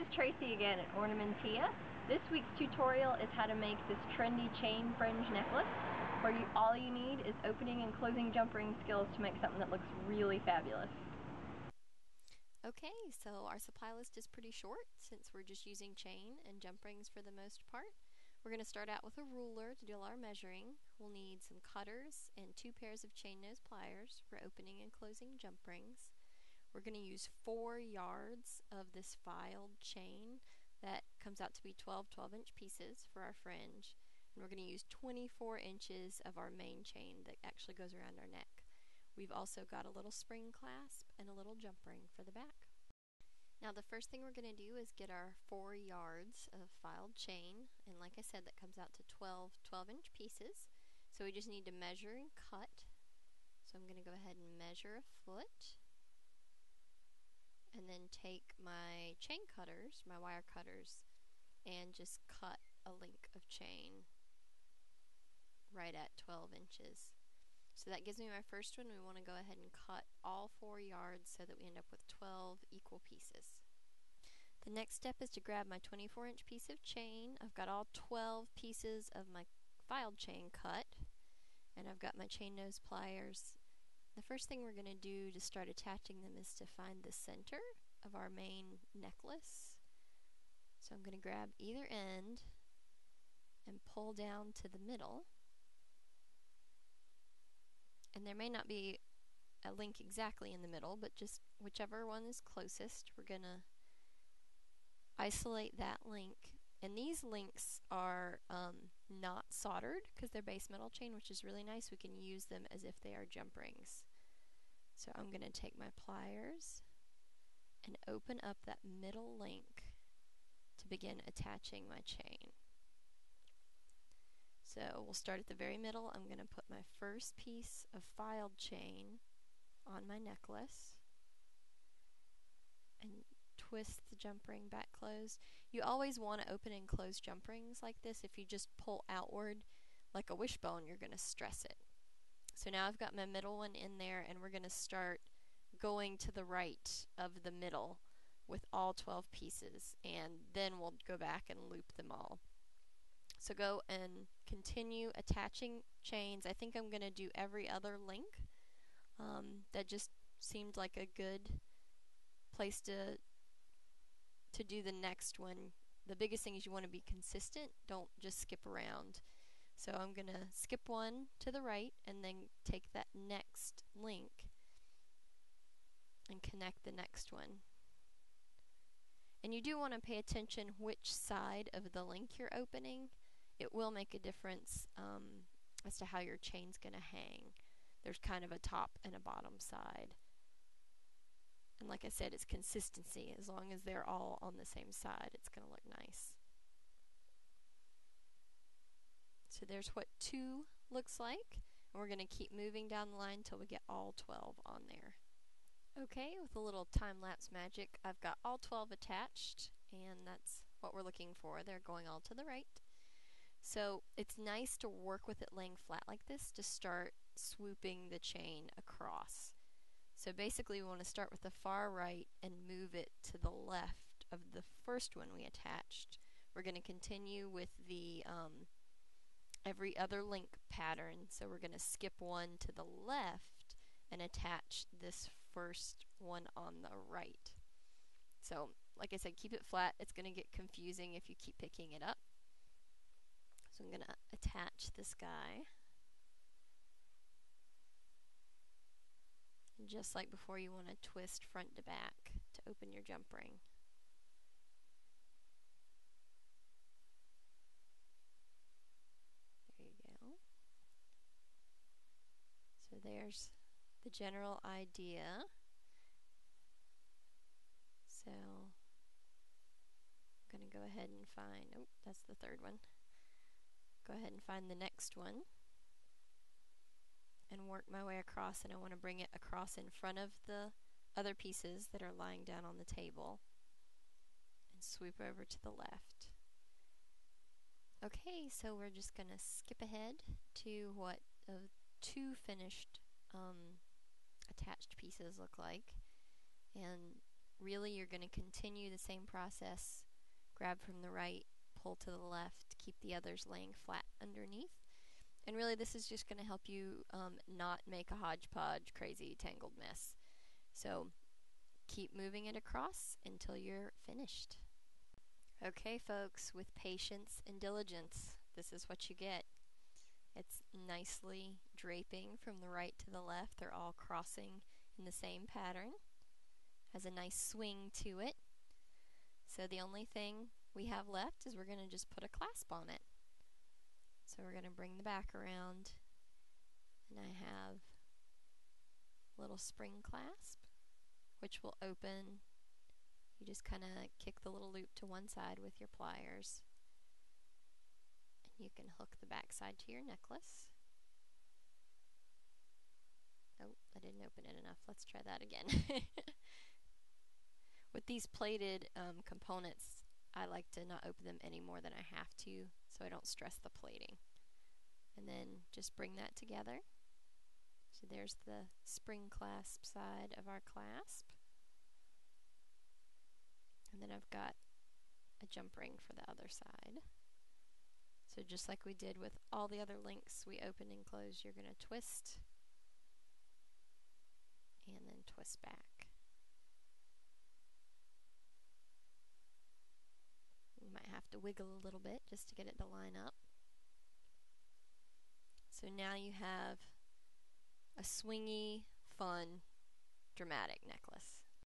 is Tracy again at Ornamentia. This week's tutorial is how to make this trendy chain fringe necklace where all you need is opening and closing jump ring skills to make something that looks really fabulous. Okay, so our supply list is pretty short since we're just using chain and jump rings for the most part. We're going to start out with a ruler to do all our measuring. We'll need some cutters and 2 pairs of chain nose pliers for opening and closing jump rings. We're going to use 4 yards of this filed chain that comes out to be 12-inch pieces for our fringe. And we're going to use 24 inches of our main chain that actually goes around our neck. We've also got a little spring clasp and a little jump ring for the back. Now the first thing we're going to do is get our 4 yards of filed chain, and like I said, that comes out to 12-inch pieces. So we just need to measure and cut. So I'm going to go ahead and measure a foot, and then take my chain cutters, my wire cutters, and just cut a link of chain right at 12 inches. So that gives me my first one. We want to go ahead and cut all 4 yards so that we end up with 12 equal pieces. The next step is to grab my 24-inch piece of chain. I've got all 12 pieces of my filed chain cut, and I've got my chain nose pliers. The first thing we're going to do to start attaching them is to find the center of our main necklace. So I'm going to grab either end and pull down to the middle. And there may not be a link exactly in the middle, but just whichever one is closest, we're going to isolate that link. And these links are not soldered because they're base metal chain, which is really nice. We can use them as if they are jump rings. So I'm going to take my pliers and open up that middle link to begin attaching my chain. So we'll start at the very middle. I'm going to put my first piece of filed chain on my necklace and twist the jump ring back closed. You always want to open and close jump rings like this. If you just pull outward like a wishbone, you're going to stress it. So now I've got my middle one in there, and we're going to start going to the right of the middle with all 12 pieces, and then we'll go back and loop them all. So go and continue attaching chains. I think I'm going to do every other link. That just seemed like a good place to do the next one. The biggest thing is you want to be consistent. Don't just skip around. So I'm going to skip one to the right and then take that next link and connect the next one. And you do want to pay attention which side of the link you're opening. It will make a difference as to how your chain's going to hang. There's kind of a top and a bottom side. And like I said, it's consistency. As long as they're all on the same side, it's going to look nice. So there's what 2 looks like. And we're going to keep moving down the line until we get all 12 on there. Okay, with a little time-lapse magic, I've got all 12 attached, and that's what we're looking for. They're going all to the right. So it's nice to work with it laying flat like this to start swooping the chain across. So basically we want to start with the far right and move it to the left of the first one we attached. We're going to continue with the every other link pattern. So we're going to skip one to the left and attach this first one on the right. So like I said, keep it flat. It's going to get confusing if you keep picking it up. So I'm going to attach this guy. And just like before, you want to twist front to back to open your jump ring. There you go. So there's the general idea. So I'm going to go ahead and find, oh, that's the third one. Go ahead and find the next one and work my way across, and I want to bring it across in front of the other pieces that are lying down on the table and swoop over to the left. Okay, so we're just going to skip ahead to what 2 finished attached pieces look like, and really you're going to continue the same process. Grab from the right, pull to the left, keep the others laying flat underneath. And really this is just going to help you not make a hodgepodge, crazy, tangled mess. So keep moving it across until you're finished. Okay folks, with patience and diligence, this is what you get. It's nicely draping from the right to the left. They're all crossing in the same pattern. Has a nice swing to it. So the only thing we have left is we're going to just put a clasp on it. So we're going to bring the back around, and I have a little spring clasp, which will open. You just kind of kick the little loop to one side with your pliers, and you can hook the back side to your necklace. Oh, I didn't open it enough. Let's try that again. With these plated components, I like to not open them any more than I have to, so I don't stress the plating. And then just bring that together. So there's the spring clasp side of our clasp. And then I've got a jump ring for the other side. So just like we did with all the other links we opened and closed, you're going to twist and then twist back. You might have to wiggle a little bit just to get it to line up. So now you have a swingy, fun, dramatic necklace.